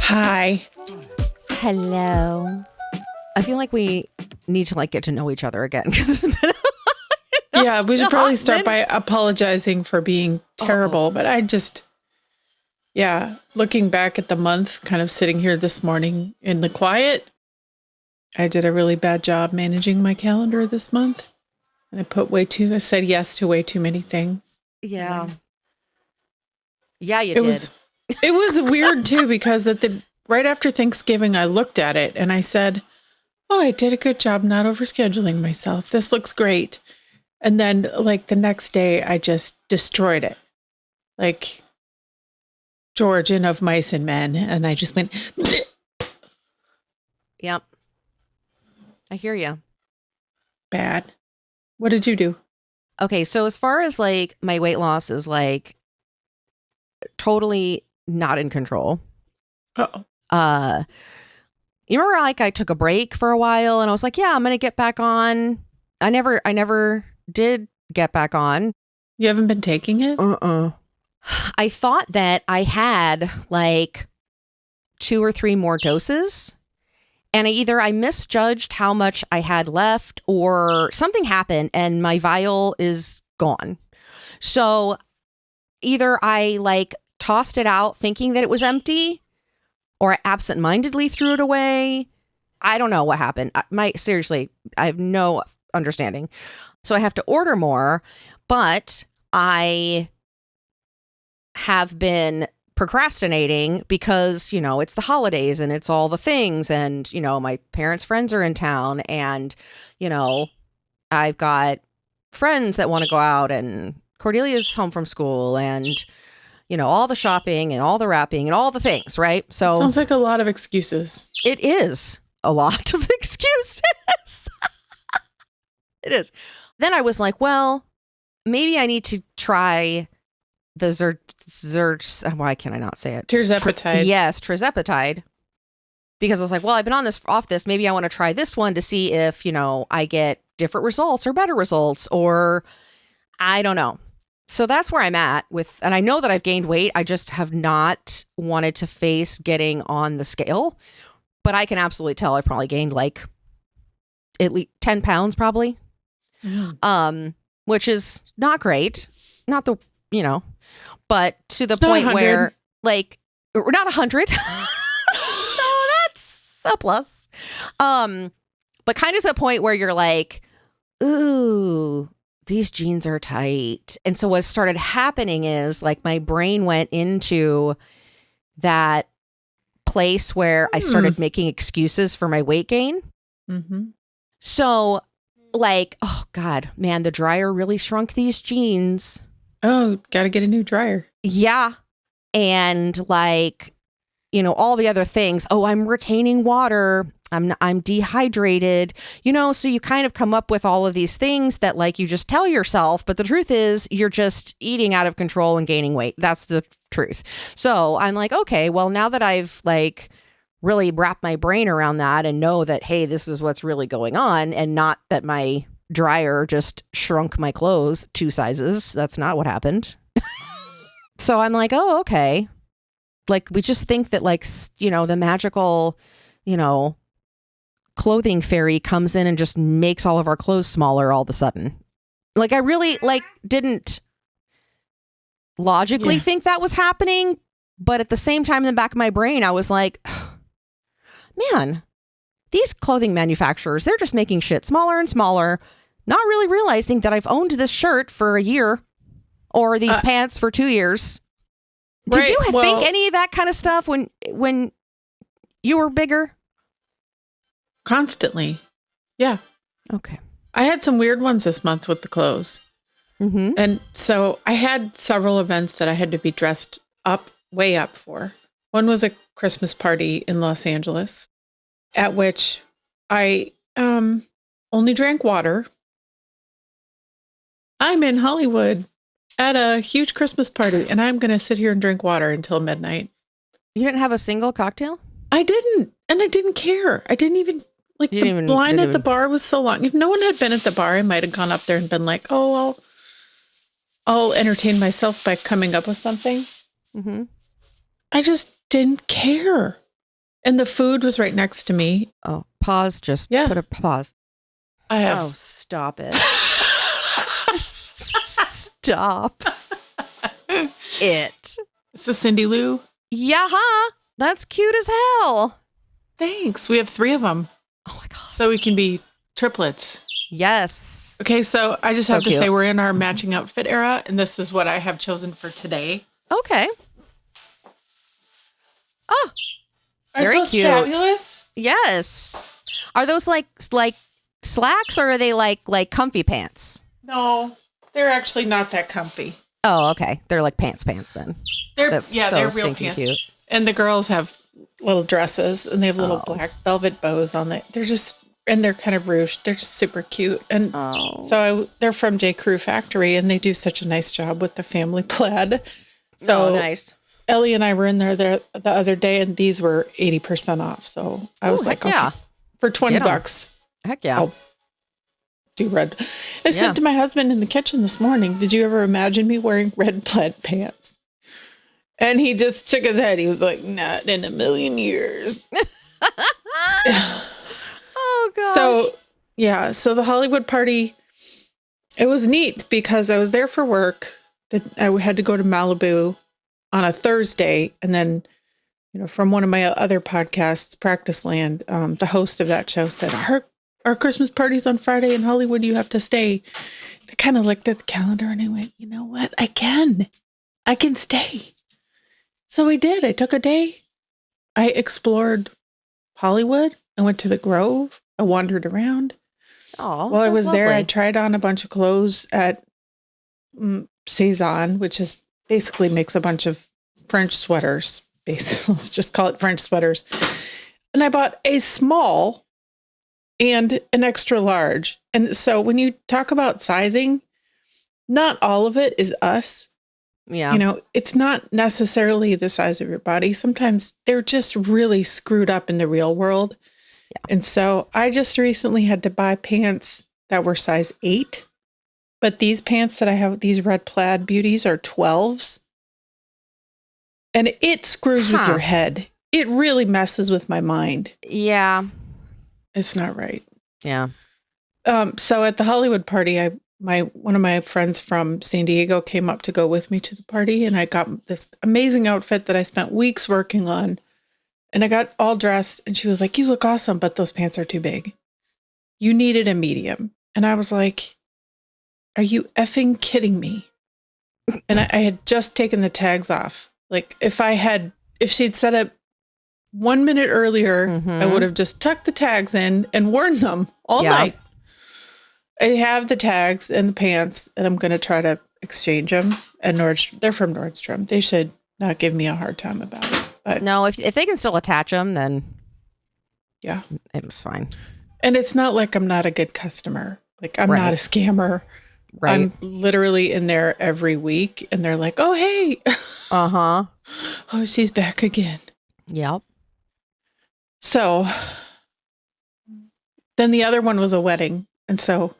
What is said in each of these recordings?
Hi. Hello. I feel like we need to get to know each other again because it's been Yeah, we should probably start by apologizing for being terrible. But looking back at the month, kind of sitting here this morning in the quiet, I did a really bad job managing my calendar this month. And I said yes to way too many things. Yeah. Yeah, you did. It was weird too, because right after Thanksgiving, I looked at it and I said, oh, I did a good job not overscheduling myself. This looks great. And then the next day, I just destroyed it. Like Georgian of Mice and Men. And I just went. Yep. I hear you. Bad. What did you do? Okay. So as far as my weight loss is totally not in control. Uh-oh. You remember I took a break for a while and I was like, yeah, I'm going to get back on. I never did get back on. You haven't been taking it? I thought that I had 2 or 3 more doses, and I misjudged how much I had left, or something happened and my vial is gone. So either I tossed it out thinking that it was empty, or I absentmindedly threw it away. I don't know what happened. Seriously, I have no understanding. So I have to order more, but I have been procrastinating because, it's the holidays and it's all the things. And, my parents' friends are in town and, I've got friends that want to go out, and Cordelia's home from school, and, all the shopping and all the wrapping and all the things, right? So sounds like a lot of excuses. It is a lot of excuses. It is. Then I was like, well, maybe I need to try the why can I not say it? Tirzepatide. Yes, Tirzepatide. Because I was like, well, I've been off this. Maybe I want to try this one to see if, I get different results or better results, or I don't know. So that's where I'm at and I know that I've gained weight. I just have not wanted to face getting on the scale, but I can absolutely tell I probably gained at least 10 pounds probably. Which is not great. Not the, but to the point 100. where we're not 100. So that's a plus. But kind of to the point where you're like, ooh, these jeans are tight. And so what started happening is my brain went into that place where I started making excuses for my weight gain. Mm-hmm. So oh God, man, the dryer really shrunk these jeans. Oh, got to get a new dryer. Yeah. And all the other things. Oh, I'm retaining water. I'm dehydrated, so you kind of come up with all of these things that you just tell yourself. But the truth is you're just eating out of control and gaining weight. That's the truth. So I'm like, okay, well, now that I've really wrap my brain around that and know that, hey, this is what's really going on, and not that my dryer just shrunk my clothes 2 sizes. That's not what happened. So I'm like, oh, okay. We just think that the magical, clothing fairy comes in and just makes all of our clothes smaller all of a sudden. I really didn't logically think that was happening. But at the same time, in the back of my brain, I was like, man, these clothing manufacturers, they're just making shit smaller and smaller, not really realizing that I've owned this shirt for a year or these pants for 2 years. Did you think any of that kind of stuff when you were bigger? Constantly. Yeah. Okay. I had some weird ones this month with the clothes. Mm-hmm. And so I had several events that I had to be dressed way up for. One was a Christmas party in Los Angeles, at which I only drank water. I'm in Hollywood at a huge Christmas party, and I'm going to sit here and drink water until midnight. You didn't have a single cocktail? I didn't. And I didn't care. I didn't even, the line at the bar was so long. If no one had been at the bar, I might have gone up there and been like, oh, I'll entertain myself by coming up with something. Mm-hmm. I just didn't care. And the food was right next to me. Oh, pause. Just put a pause. I have. Oh, stop it. Stop it. It's the Cindy Lou. Yeah, that's cute as hell. Thanks. We have 3 of them. Oh my God. So we can be triplets. Yes. Okay, so I just have to cute. say we're in our matching outfit era, and this is what I have chosen for today. Okay. Oh, Aren't very those cute. Fabulous? Yes. Are those like slacks, or are they like comfy pants? No, they're actually not that comfy. Oh, okay. They're like pants then. They're They're real stinky pants. cute. And the girls have little dresses, and they have little black velvet bows on it. They're kind of ruched. They're just super cute. And they're from J. Crew Factory, and they do such a nice job with the family plaid. So nice. Ellie and I were in there the other day, and these were 80% off. So I was like, okay, for $20. Heck yeah. I'll do red. I said to my husband in the kitchen this morning, did you ever imagine me wearing red plaid pants? And he just shook his head. He was like, not in a million years. Oh, God. So the Hollywood party, it was neat because I was there for work. I had to go to Malibu on a Thursday. And then, from one of my other podcasts, Practice Land, the host of that show said, our Christmas party's on Friday in Hollywood. You have to stay. I kind of looked at the calendar and I went, you know what? I can stay. So I did. I took a day. I explored Hollywood. I went to the Grove. I wandered around. Oh, while I was there, I tried on a bunch of clothes at Cezanne, which is basically makes a bunch of French sweaters. Basically, let's just call it French sweaters. And I bought a small and an extra large. And so when you talk about sizing, not all of it is us. Yeah. It's not necessarily the size of your body. Sometimes they're just really screwed up in the real world. Yeah. And so I just recently had to buy pants that were size 8. But these pants that I have, these red plaid beauties, are 12s. And it screws with your head. It really messes with my mind. Yeah. It's not right. Yeah. So at the Hollywood party, one of my friends from San Diego came up to go with me to the party, and I got this amazing outfit that I spent weeks working on. And I got all dressed, and she was like, you look awesome, but those pants are too big. You needed a medium. And I was like, are you effing kidding me? And I had just taken the tags off. Like if she'd said it 1 minute earlier, I would have just tucked the tags in and worn them all night. I have the tags and the pants, and I'm going to try to exchange them at Nordstrom. They're from Nordstrom. They should not give me a hard time about it. But no, if they can still attach them, then yeah, it was fine. And it's not like I'm not a good customer. Like I'm not a scammer. Right. I'm literally in there every week, and they're like, "Oh, hey, oh, she's back again." Yep. So then the other one was a wedding, and so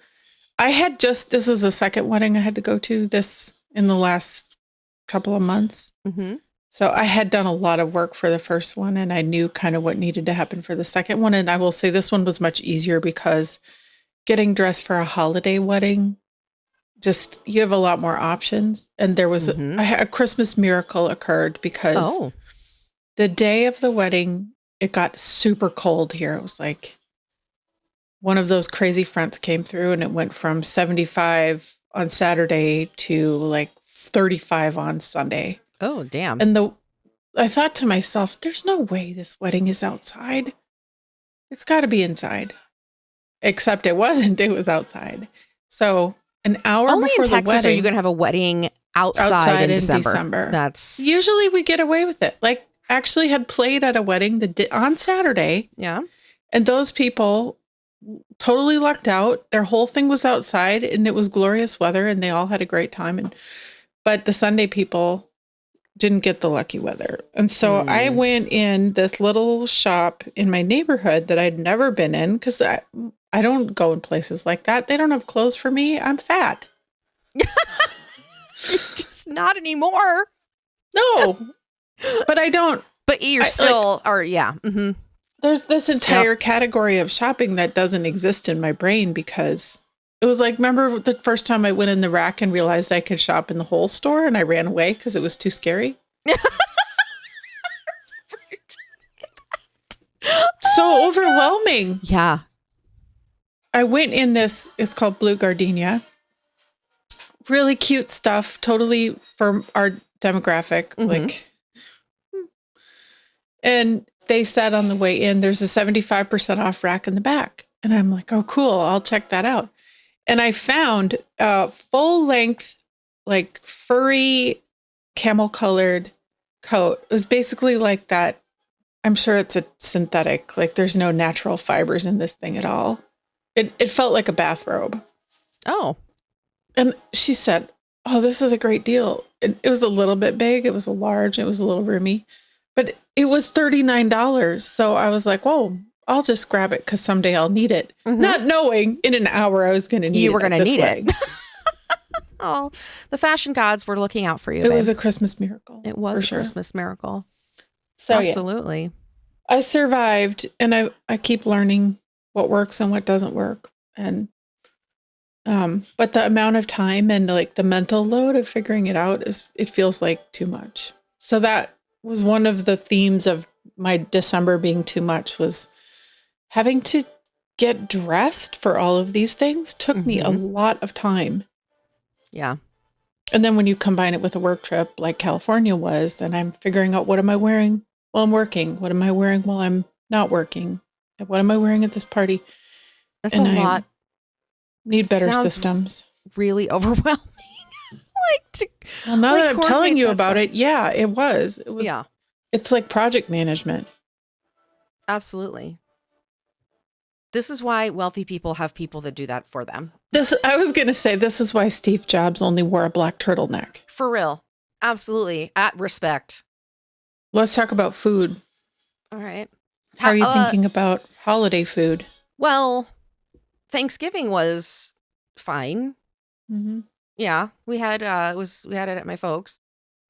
this was the second wedding I had to go to this in the last couple of months. Mm-hmm. So I had done a lot of work for the first one, and I knew kind of what needed to happen for the second one. And I will say this one was much easier because getting dressed for a holiday wedding, just you have a lot more options. And there was a Christmas miracle occurred because the day of the wedding, it got super cold here. It was like one of those crazy fronts came through, and it went from 75 on Saturday to like 35 on Sunday. Oh, damn. And I thought to myself, there's no way this wedding is outside. It's got to be inside. Except it wasn't. It was outside. So an hour only before in the Texas wedding, are you going to have a wedding outside in December. That's usually we get away with it. Like actually had played at a wedding on Saturday. Yeah. And those people totally lucked out. Their whole thing was outside, and it was glorious weather, and they all had a great time. But the Sunday people didn't get the lucky weather. And so I went in this little shop in my neighborhood that I'd never been in because I don't go in places like that. They don't have clothes for me. I'm fat. Just not anymore. No, but I don't But you're still, or yeah. Mm-hmm. There's this entire category of shopping that doesn't exist in my brain because it was like, remember the first time I went in the rack and realized I could shop in the whole store and I ran away because it was too scary? So overwhelming. Yeah. I went in this, it's called Blue Gardenia. Really cute stuff, totally for our demographic. Mm-hmm. Like, and they said on the way in, there's a 75% off rack in the back. And I'm like, oh, cool. I'll check that out. And I found a full length, like furry camel colored coat. It was basically like that. I'm sure it's a synthetic, like there's no natural fibers in this thing at all. It felt like a bathrobe. Oh. And she said, oh, this is a great deal. It was a little bit big. It was a large. It was a little roomy. But it was $39. So I was like, whoa, I'll just grab it because someday I'll need it. Mm-hmm. Not knowing in an hour I was going to need it. You were going to need way. it. Oh, the fashion gods were looking out for you. It was a Christmas miracle. It was a Christmas miracle. So absolutely. Yeah. I survived and I keep learning what works and what doesn't work. And but the amount of time and like the mental load of figuring it out it feels like too much. So that was one of the themes of my December being too much, was having to get dressed for all of these things took me a lot of time. Yeah. And then when you combine it with a work trip like California was, then I'm figuring out, what am I wearing while I'm working? What am I wearing while I'm not working? And what am I wearing at this party? That's a lot. Need better systems. Really overwhelming. Well, now that I'm telling you about it, yeah, it was. Yeah. It's like project management. Absolutely. This is why wealthy people have people that do that for them. I was going to say, this is why Steve Jobs only wore a black turtleneck. For real. Absolutely. At respect. Let's talk about food. All right. How are you thinking about holiday food? Well, Thanksgiving was fine. Mm-hmm. Yeah, we had it at my folks.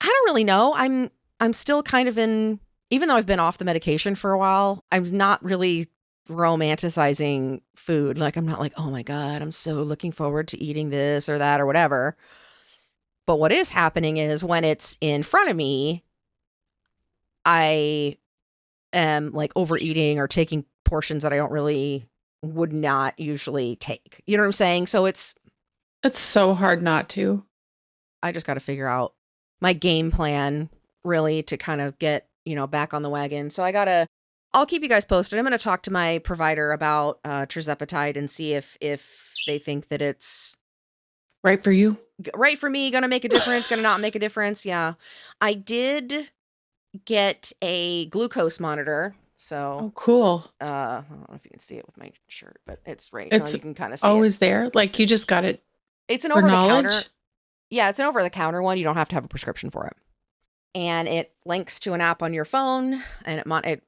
I don't really know. I'm still kind of even though I've been off the medication for a while, I'm not really romanticizing food. Like, I'm not like, oh my God, I'm so looking forward to eating this or that or whatever. But what is happening is when it's in front of me, I am like overeating or taking portions that I would not usually take. You know what I'm saying? So it's so hard not to. I just got to figure out my game plan really to kind of get, back on the wagon. So I'll keep you guys posted. I'm going to talk to my provider about Tirzepatide and see if they think that it's right for you. Right for me, going to make a difference, going to not make a difference. Yeah. I did get a glucose monitor. So cool. I don't know if you can see it with my shirt, but it's right. It's you can kind of see always it. There. Like you just got it. It's an for over-the-counter. knowledge? Yeah, it's an over-the-counter one. You don't have to have a prescription for it. And it links to an app on your phone, and it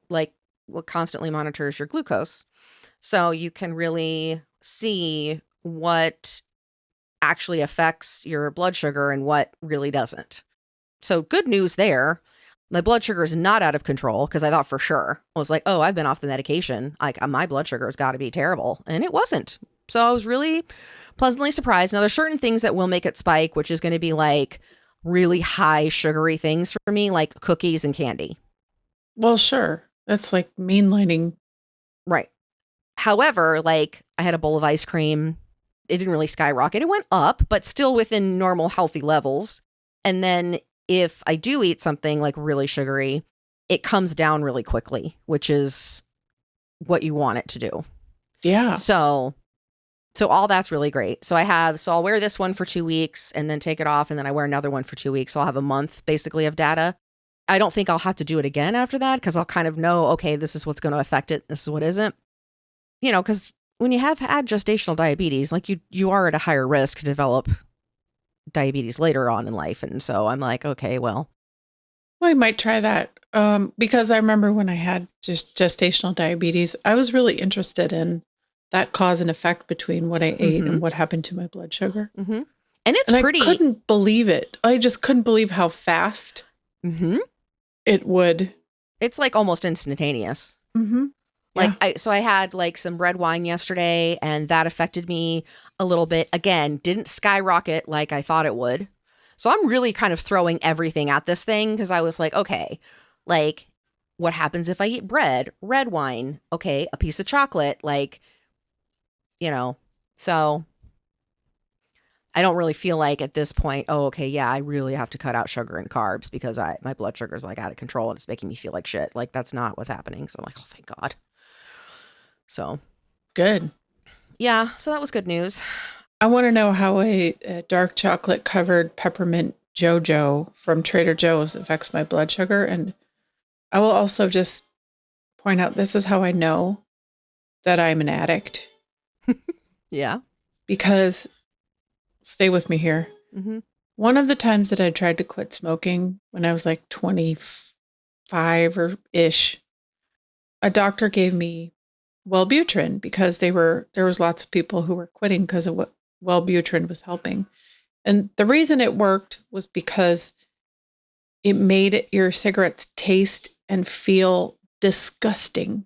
constantly monitors your glucose. So you can really see what actually affects your blood sugar and what really doesn't. So good news there. My blood sugar is not out of control, because I thought for sure. I was like, oh, I've been off the medication. Like, my blood sugar has got to be terrible. And it wasn't. So I was really pleasantly surprised. Now, there's certain things that will make it spike, which is going to be like really high sugary things for me, like cookies and candy. Well, sure. That's like mainlining. Right. However, like I had a bowl of ice cream. It didn't really skyrocket. It went up, but still within normal, healthy levels. And then if I do eat something like really sugary, it comes down really quickly, which is what you want it to do. Yeah. So all that's really great. So I'll wear this one for 2 weeks and then take it off. And then I wear another one for 2 weeks. So I'll have a month basically of data. I don't think I'll have to do it again after that, because I'll kind of know, okay, this is what's going to affect it. This is what isn't. Because when you have had gestational diabetes, like you are at a higher risk to develop diabetes later on in life. And so I'm like, okay, well, we might try that. Because I remember when I had just gestational diabetes, I was really interested in that cause and effect between what I ate and what happened to my blood sugar. Mm-hmm. And I couldn't believe it. I just couldn't believe how fast it would It's like almost instantaneous. Mm-hmm. Like I had like some red wine yesterday, and that affected me a little bit. Again, didn't skyrocket like I thought it would. So I'm really kind of throwing everything at this thing because I was like, okay, like what happens if I eat bread, red wine, okay, a piece of chocolate, like, so I don't really feel like at this point, oh, okay, yeah, I really have to cut out sugar and carbs because my blood sugar is like out of control and it's making me feel like shit. Like that's not what's happening. So I'm like, oh, thank God. So Good. yeah, so that was good news. I want to know how a dark chocolate covered peppermint JoJo from Trader Joe's affects my blood sugar. And I will also just point out this is how I know that I'm an addict. Yeah. Because, stay with me here. Mm-hmm. One of the times that I tried to quit smoking when I was like 25 or ish, a doctor gave me Wellbutrin because there was lots of people who were quitting because of what Wellbutrin was helping. And the reason it worked was because it made your cigarettes taste and feel disgusting.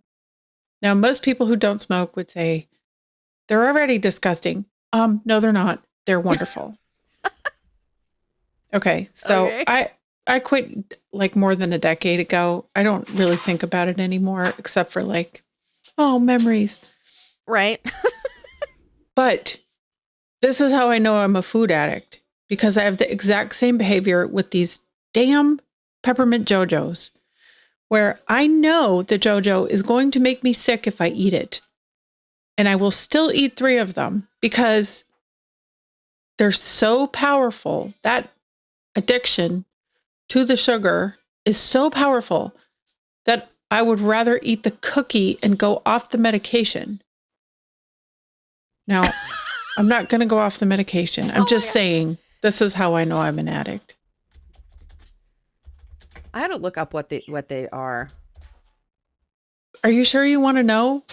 Now, most people who don't smoke would say they're already disgusting. No, they're not. They're wonderful. Okay. So Okay. I quit like more than a decade ago. I don't really think about it anymore, except for like, oh, memories. Right. But this is how I know I'm a food addict, because I have the exact same behavior with these damn peppermint JoJo's, where I know the JoJo is going to make me sick if I eat it. And I will still eat 3 of them because they're so powerful. That addiction to the sugar is so powerful that I would rather eat the cookie and go off the medication. Now, I'm not going to go off the medication. I'm just saying this is how I know I'm an addict. I had to look up what they are. Are you sure you want to know?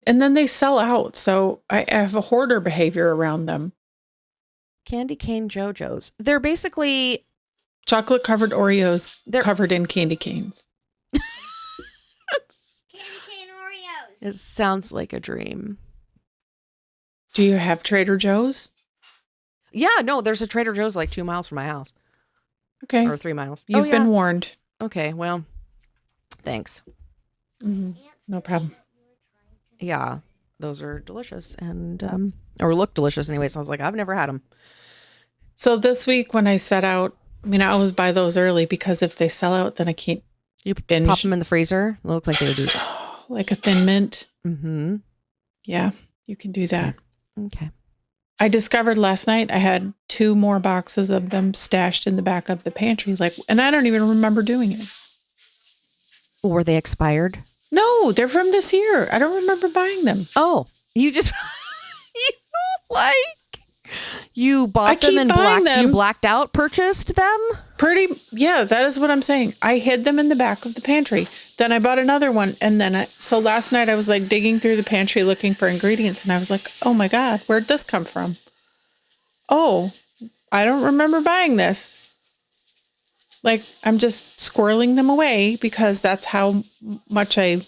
And then they sell out. So I have a hoarder behavior around them. Candy cane JoJo's. They're basically Chocolate covered Oreos covered in candy canes. Candy cane Oreos. It sounds like a dream. Do you have Trader Joe's? Yeah, no, there's a Trader Joe's like 2 miles from my house. Okay. Or 3 miles. You've been warned. Okay, well, thanks. Mm-hmm. No problem. Yeah, those are delicious and or look delicious anyway. So I was like, I've never had them. So this week when I set out, I mean, I always buy those early because if they sell out, then I can't binge. Pop them in the freezer. It looks like they would do. Like a Thin Mint. Mm-hmm. Yeah, you can do that. Okay. I discovered last night I had 2 more boxes of them stashed in the back of the pantry. And I don't even remember doing it. Were they expired? No, they're from this year. I don't remember buying them. Oh, you just you bought them and you blacked out, purchased them? Yeah, that is what I'm saying. I hid them in the back of the pantry. Then I bought another one. And then so last night I was like digging through the pantry looking for ingredients. And I was like, oh my God, where'd this come from? Oh, I don't remember buying this. Like, I'm just squirreling them away because that's how much I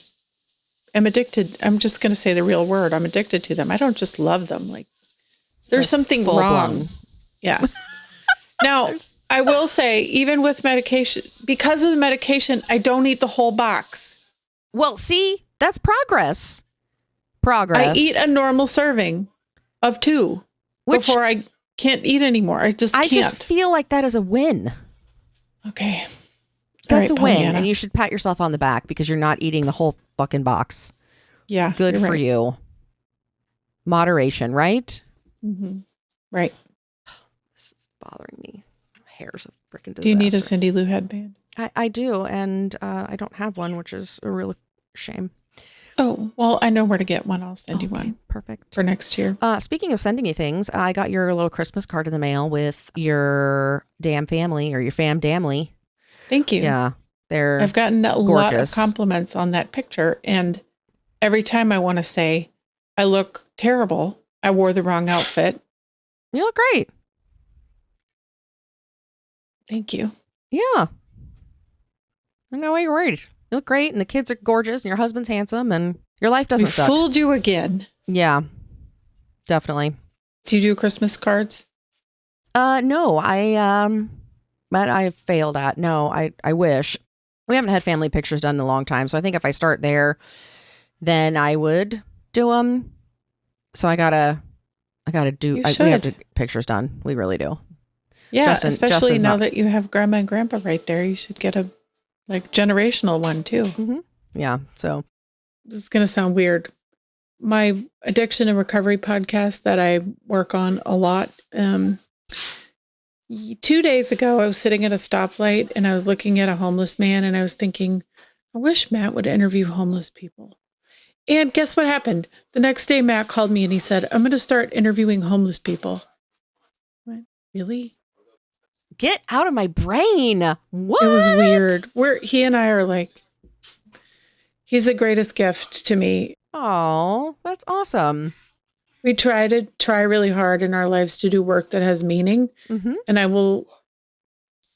am addicted. I'm just going to say the real word. I'm addicted to them. I don't just love them. Like, there's something wrong. Yeah. Now, I will say, even with medication, because of the medication, I don't eat the whole box. Well, see, that's progress. I eat a normal serving of 2 before I can't eat anymore. I just can't. I just feel like that is a win. Okay. That's a win. And you should pat yourself on the back because you're not eating the whole fucking box. Yeah. Good for you. Moderation, right? Mm-hmm. Right. This is bothering me. My hair's a freaking disaster. Do you need a Cindy Lou headband? I do. And I don't have one, which is a real shame. Oh, well, I know where to get one. I'll send you one. Perfect. For next year. Speaking of sending you things, I got your little Christmas card in the mail with your damn family or your fam damly. Thank you. Yeah. I've gotten a lot of compliments on that picture. And every time I want to say, I look terrible. I wore the wrong outfit. You look great. Thank you. Yeah. I know why you're worried. You look great and the kids are gorgeous and your husband's handsome and your life We doesn't suck. fooled you again. Yeah, definitely. Do you do Christmas cards? No, but I have failed at. No, I wish. We haven't had family pictures done in a long time. So I think if I start there, then I would do them. So I gotta do, You we have to should. get pictures done. We really do. Yeah, especially Justin's now not- that you have grandma and grandpa right there, you should get a generational one too. Yeah. So This is going to sound weird. My addiction and recovery podcast that I work on a lot. 2 days ago, I was sitting at a stoplight and I was looking at a homeless man and I was thinking, I wish Matt would interview homeless people. And guess what happened? The next day, Matt called me and he said, I'm going to start interviewing homeless people. I went, really? get out of my brain. What? It was weird. He and I are like, he's the greatest gift to me. Oh, that's awesome. We try really hard in our lives to do work that has meaning. Mm-hmm. And I will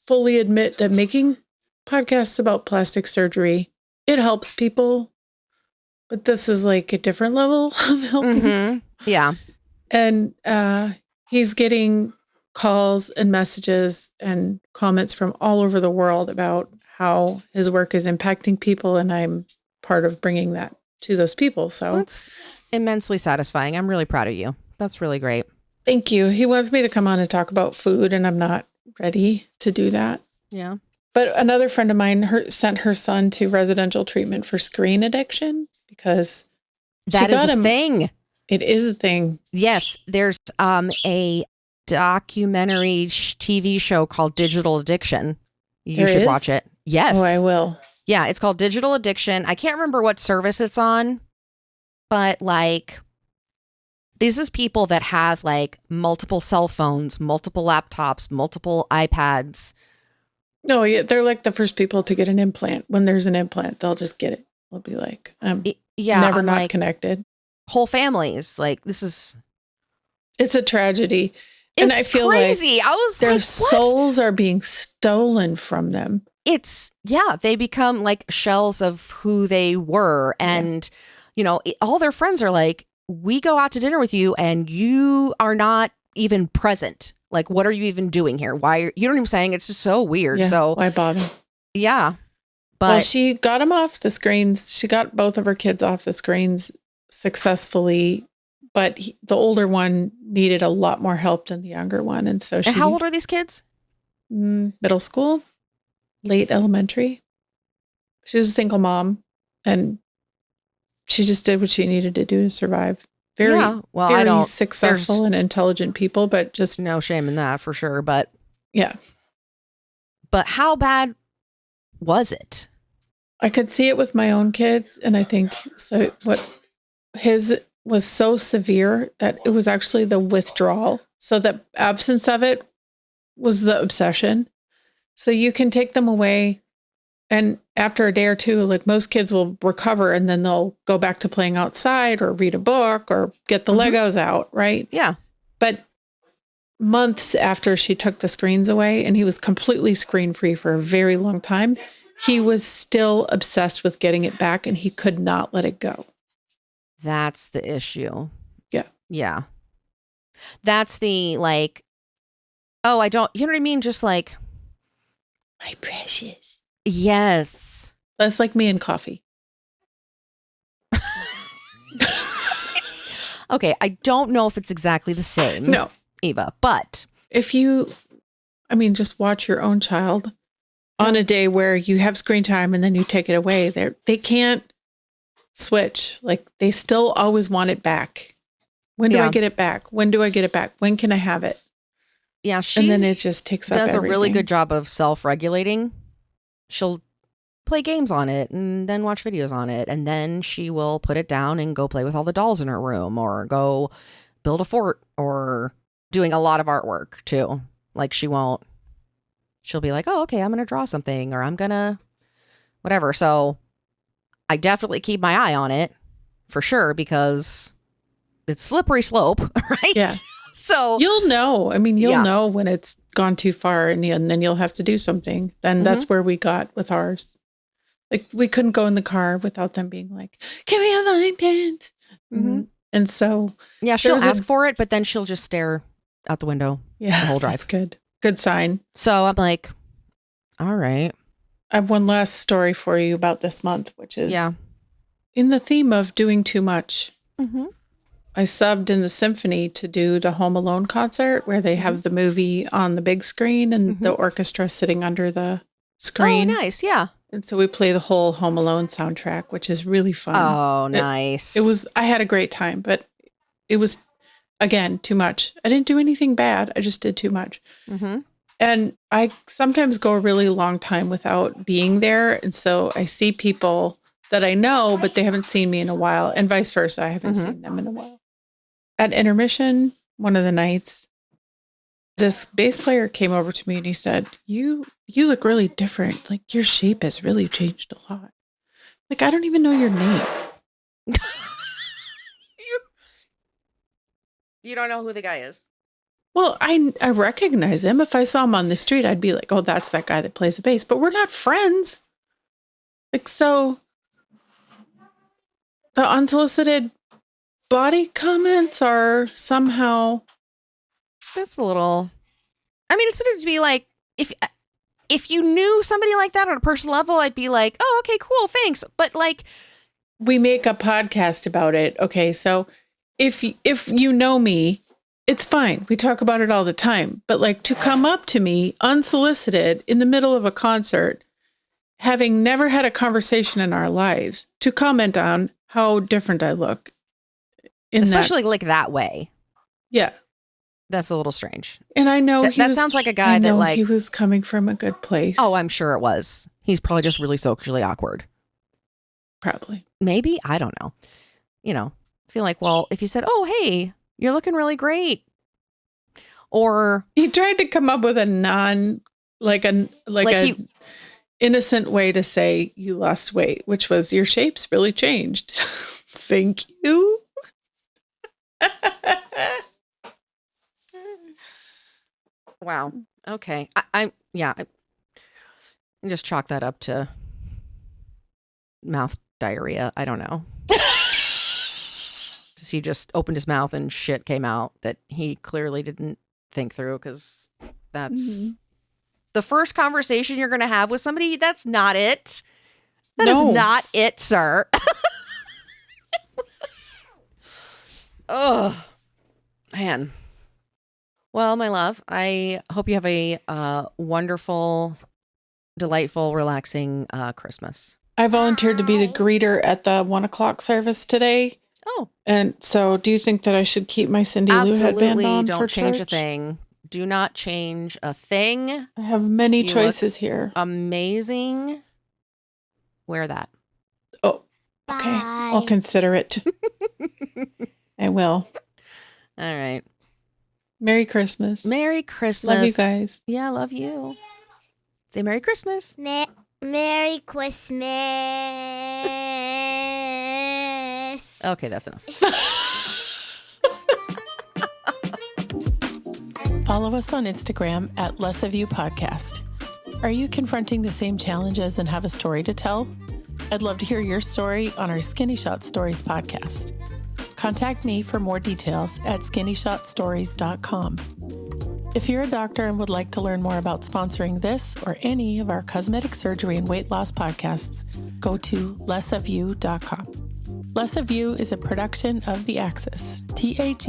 fully admit that making podcasts about plastic surgery, it helps people. But this is like a different level of helping. Mm-hmm. Yeah. And he's getting calls and messages and comments from all over the world about how his work is impacting people. And I'm part of bringing that to those people. So That's immensely satisfying. I'm really proud of you. That's really great. thank you. He wants me to come on and talk about food, and I'm not ready to do that. Yeah. But another friend of mine sent her son to residential treatment for screen addiction because That is a thing. It is a thing. Yes. There's a documentary TV show called Digital Addiction. You There should is? watch it. Yes. Oh, I will. Yeah, it's called Digital Addiction. I can't remember what service it's on, but like, this is people that have like multiple cell phones, multiple laptops, multiple iPads. No, yeah, they're like the first people to get an implant. When there's an implant, they'll just get it. They'll be like, I'm Yeah, never I'm not like, connected. whole families. Like, this is It's a tragedy. And I feel crazy. I was their like, what? souls are being stolen from them. They become like shells of who they were. And, all their friends are like, we go out to dinner with you and you are not even present. Like, what are you even doing here? You know what I'm saying? It's just so weird. Yeah, So, why bother? yeah. But Well, she got him off the screens. She got both of her kids off the screens successfully, but the older one needed a lot more help than the younger one. And so she, and how old are these kids? middle school, late elementary. She was a single mom and she just did what she needed to do to survive. Very successful and intelligent people, but just no shame in that for sure. But yeah, but how bad was it? I could see it with my own kids. And I think so. His was so severe that it was actually the withdrawal. So the absence of it was the obsession. So you can take them away. And after a day or two, like most kids will recover and then they'll go back to playing outside or read a book or get the Legos out. Right. Yeah. But months after she took the screens away and he was completely screen free for a very long time, he was still obsessed with getting it back and he could not let it go. That's the issue. Yeah. Yeah. That's the like, oh, I don't, you know what I mean? Just like, My precious. yes. That's like me and coffee. Okay. I don't know if it's exactly the same. No. Eva, but If just watch your own child on a day where you have screen time and then you take it away. They can't switch. Like they still always want it back. When do I get it back? When do I get it back? When can I have it? yeah, And then it just takes up does everything. a really good job of self-regulating. She'll play games on it and then watch videos on it. And then she will put it down and go play with all the dolls in her room or go build a fort or doing a lot of artwork too. Like she'll be like, oh, okay, I'm going to draw something or I'm going to whatever. So I definitely keep my eye on it for sure because it's slippery slope, right? Yeah. So You'll know. You'll Yeah. know when it's gone too far and then you'll have to do something. Then that's where we got with ours. Like we couldn't go in the car without them being like, "Can we have line pants?" Mhm. And so Yeah, she'll there's a- ask for it, but then she'll just stare out the window yeah, the whole that's drive. good sign. So I'm like, all right. I have one last story for you about this month, which is Yeah. in the theme of doing too much. Mm-hmm. I subbed in the Symphony to do the Home Alone concert where they have the movie on the big screen and the orchestra sitting under the screen. Oh, nice. Yeah. And so we play the whole Home Alone soundtrack, which is really fun. Oh, nice. I had a great time, but it was, again, too much. I didn't do anything bad. I just did too much. Mm-hmm. And I sometimes go a really long time without being there. And so I see people that I know, but they haven't seen me in a while, and vice versa. I haven't seen them in a while. At intermission, one of the nights, this bass player came over to me and he said, you look really different. Like your shape has really changed a lot. Like, I don't even know your name. You don't know who the guy is. Well, I recognize him. If I saw him on the street, I'd be like, oh, that's that guy that plays the bass. But we're not friends. Like, so the unsolicited body comments are somehow... That's a little... I mean, it's going to be like, if you knew somebody like that on a personal level, I'd be like, oh, okay, cool, thanks. But like... We make a podcast about it. Okay, so if you know me, it's fine. We talk about it all the time. But like to come up to me unsolicited in the middle of a concert, having never had a conversation in our lives, to comment on how different I look. Especially like that way. Yeah. That's a little strange. And I know that sounds like a guy that like... he was coming from a good place. Oh, I'm sure it was. He's probably just really socially awkward. Probably. Maybe. I don't know. You know, I feel like, well, if you said, oh, hey, you're looking really great. Or... He tried to come up with a innocent way to say you lost weight, which was your shape's really changed. Thank you. Wow. Okay. I just chalk that up to mouth diarrhea. I don't know. He just opened his mouth and shit came out that he clearly didn't think through, because that's the first conversation you're going to have with somebody. That's not it. That is not it, sir. Oh, man. Well, my love, I hope you have a wonderful, delightful, relaxing Christmas. I volunteered to be the greeter at the 1:00 service today. Oh. And so do you think that I should keep my Cindy Lou headband on don't for change church? a thing. Do not change a thing. I have many choices here. Amazing. Wear that. Oh, okay. Bye. I'll consider it. I will. All right. Merry Christmas. Merry Christmas. Love you guys. Yeah, I love you. Say Merry Christmas. Merry Christmas. Okay, that's enough. Follow us on Instagram at Less of You Podcast. Are you confronting the same challenges and have a story to tell? I'd love to hear your story on our Skinny Shot Stories podcast. Contact me for more details at skinnyshotstories.com. If you're a doctor and would like to learn more about sponsoring this or any of our cosmetic surgery and weight loss podcasts, go to lessofyou.com. Less of You is a production of The Axis, TAGAXIS.io.